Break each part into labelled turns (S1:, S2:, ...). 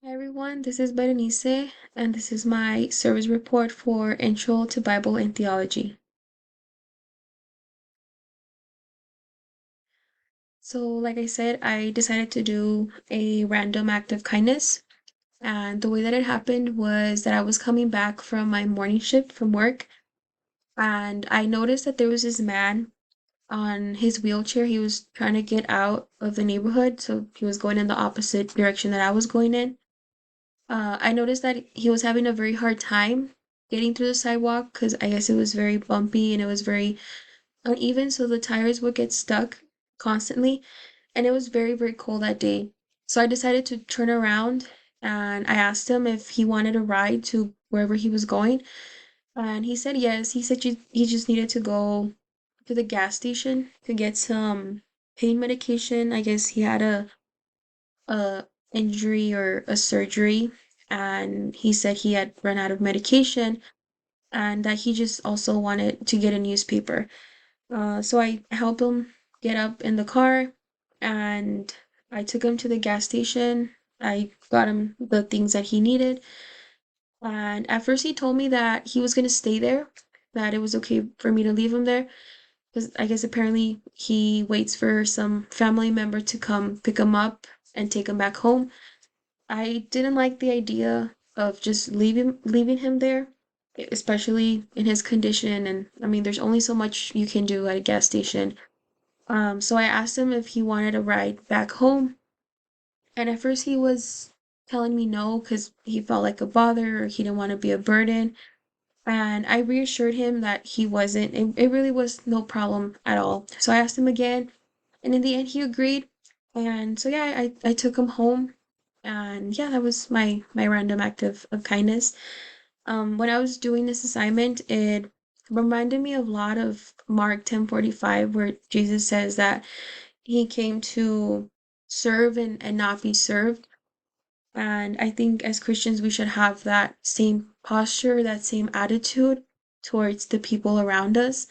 S1: Hi everyone, this is Berenice, and this is my service report for Intro to Bible and Theology. So, like I said, I decided to do a random act of kindness, and the way that it happened was that I was coming back from my morning shift from work, and I noticed that there was this man on his wheelchair. He was trying to get out of the neighborhood, so he was going in the opposite direction that I was going in. I noticed that he was having a very hard time getting through the sidewalk because I guess it was very bumpy and it was very uneven, so the tires would get stuck constantly. And it was very, very cold that day. So I decided to turn around and I asked him if he wanted a ride to wherever he was going. And he said yes. He said he just needed to go to the gas station to get some pain medication. I guess he had a injury or a surgery, and he said he had run out of medication and that he just also wanted to get a newspaper. So I helped him get up in the car and I took him to the gas station. I got him the things that he needed. And at first he told me that he was going to stay there, that it was okay for me to leave him there. Because I guess apparently he waits for some family member to come pick him up and take him back home. I didn't like the idea of just leaving him there, especially in his condition. And I mean, there's only so much you can do at a gas station. So I asked him if he wanted a ride back home, and at first he was telling me no because he felt like a bother or he didn't want to be a burden. And I reassured him that he wasn't. It really was no problem at all. So I asked him again, and in the end he agreed. And so yeah, I took him home. And yeah, that was my random act of kindness. When I was doing this assignment, it reminded me a lot of Mark 10:45, where Jesus says that he came to serve and not be served. And I think as Christians, we should have that same posture, that same attitude towards the people around us,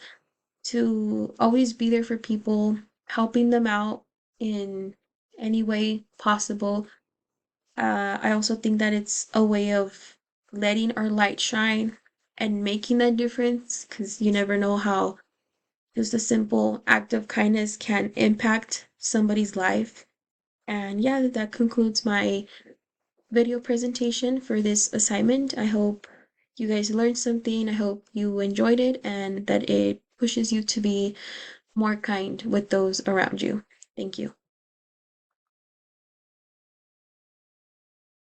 S1: to always be there for people, helping them out in any way possible. I also think that it's a way of letting our light shine and making that difference because you never know how just a simple act of kindness can impact somebody's life. And yeah, that concludes my video presentation for this assignment. I hope you guys learned something. I hope you enjoyed it and that it pushes you to be more kind with those around you. Thank you.